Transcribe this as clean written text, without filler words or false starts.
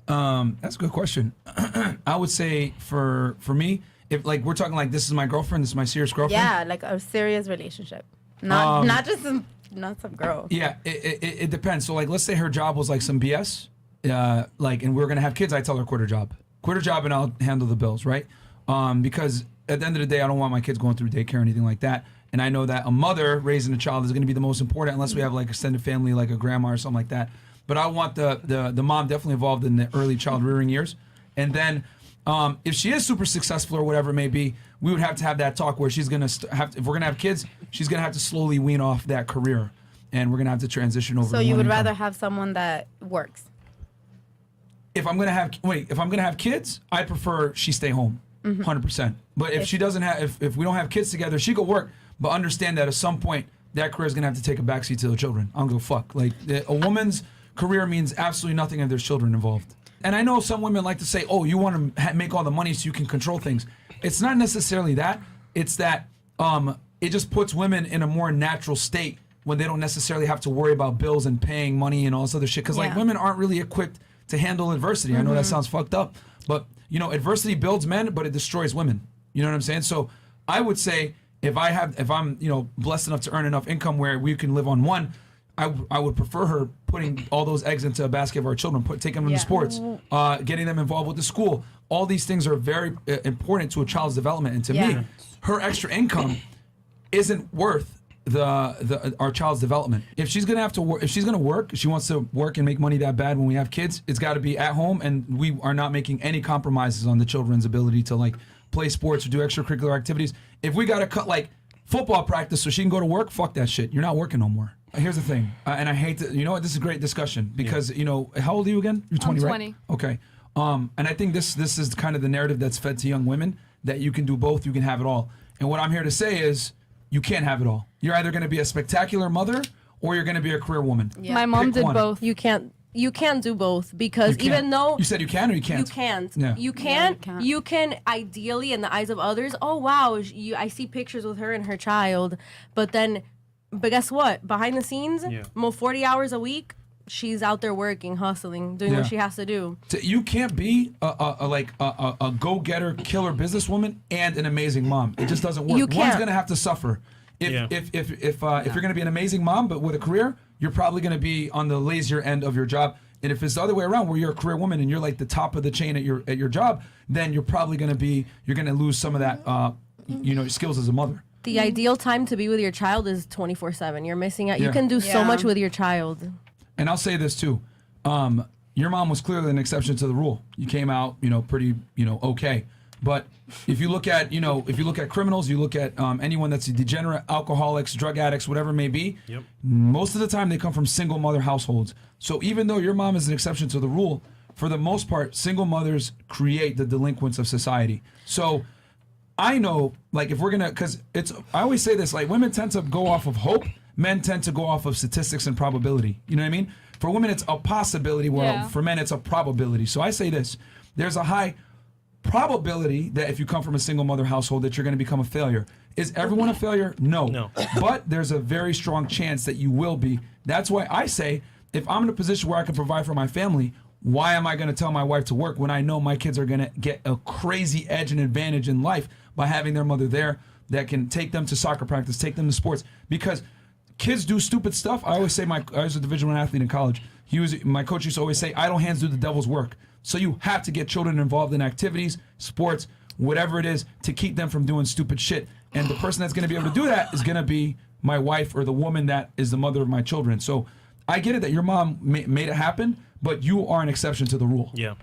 That's a good question. I would say for me, if like we're talking like this is my girlfriend, this is my serious girlfriend. Yeah, like a serious relationship, not just some girl. Yeah, it depends. So like, let's say her job was like some BS, like, and we're gonna have kids. I tell her quit her job, and I'll handle the bills, right? Because at the end of the day, I don't want my kids going through daycare or anything like that. And I know that a mother raising a child is going to be the most important, unless we have like extended family, like a grandma or something like that. But I want the mom definitely involved in the early child rearing years. And then if she is super successful or whatever it may be, we would have to have that talk where she's going to have, if we're going to have kids, she's going to have to slowly wean off that career. And we're going to have to transition over. So you would rather have someone that works? If I'm going to have kids, I prefer she stay home. 100%. But if she doesn't have, if we don't have kids together, she could work. But understand that at some point, that career is going to have to take a backseat to the children. I don't give a fuck. Like, a woman's career means absolutely nothing if there's children involved. And I know some women like to say, oh, you want to make all the money so you can control things. It's not necessarily that. It's that it just puts women in a more natural state when they don't necessarily have to worry about bills and paying money and all this other shit. Because like women aren't really equipped to handle adversity. I know that sounds fucked up, but you know, adversity builds men, but it destroys women. You know what I'm saying? So I would say if I'm you know blessed enough to earn enough income where we can live on one, I would prefer her putting all those eggs into a basket of our children, taking them to sports, getting them involved with the school. All these things are very important to a child's development. And to me, her extra income isn't worth our child's development. If she's gonna have to work, if she wants to work and make money that bad when we have kids, it's got to be at home, and we are not making any compromises on the children's ability to like play sports or do extracurricular activities. If we got to cut like football practice so she can go to work, fuck that shit. You're not working no more. Here's the thing, and I hate to, you know what, this is a great discussion because you know, how old are you again? You're 20, I'm 20. Right? Okay. And I think this is kind of the narrative that's fed to young women, that you can do both, you can have it all. And what I'm here to say is, you can't have it all. You're either going to be a spectacular mother or you're going to be a career woman. Yeah. My mom did both. You can't do both because even though you said you can or you can't. You can't. Yeah. You can't. You can ideally, in the eyes of others, oh wow, I see pictures with her and her child, but guess what? Behind the scenes, 40 hours a week, she's out there working, hustling, doing what she has to do. You can't be a go-getter, killer businesswoman and an amazing mom. It just doesn't work. One's gonna have to suffer. If you're gonna be an amazing mom but with a career, you're probably gonna be on the lazier end of your job. And if it's the other way around, where you're a career woman and you're like the top of the chain at your job, then you're probably you're gonna lose some of that skills as a mother. The ideal time to be with your child is 24/7. You're missing out. You can do so much with your child. And I'll say this too, your mom was clearly an exception to the rule. You came out, pretty, okay. But if you look at, criminals, you look at anyone that's a degenerate, alcoholics, drug addicts, whatever it may be, most of the time they come from single mother households. So even though your mom is an exception to the rule, for the most part, single mothers create the delinquents of society. So I know, like, if we're gonna, I always say this, like, women tend to go off of hope, men tend to go off of statistics and probability. You know what I mean? For women, it's a possibility, for men, it's a probability. So I say this, there's a high probability that if you come from a single mother household that you're going to become a failure. Is everyone a failure? No. But there's a very strong chance that you will be. That's why I say, if I'm in a position where I can provide for my family, why am I going to tell my wife to work when I know my kids are going to get a crazy edge and advantage in life by having their mother there that can take them to soccer practice, take them to sports? Because kids do stupid stuff. I always say, I was a Division I athlete in college. My coach used to always say, idle hands do the devil's work. So you have to get children involved in activities, sports, whatever it is, to keep them from doing stupid shit. And the person that's going to be able to do that is going to be my wife or the woman that is the mother of my children. So I get it that your mom made it happen, but you are an exception to the rule. Yeah.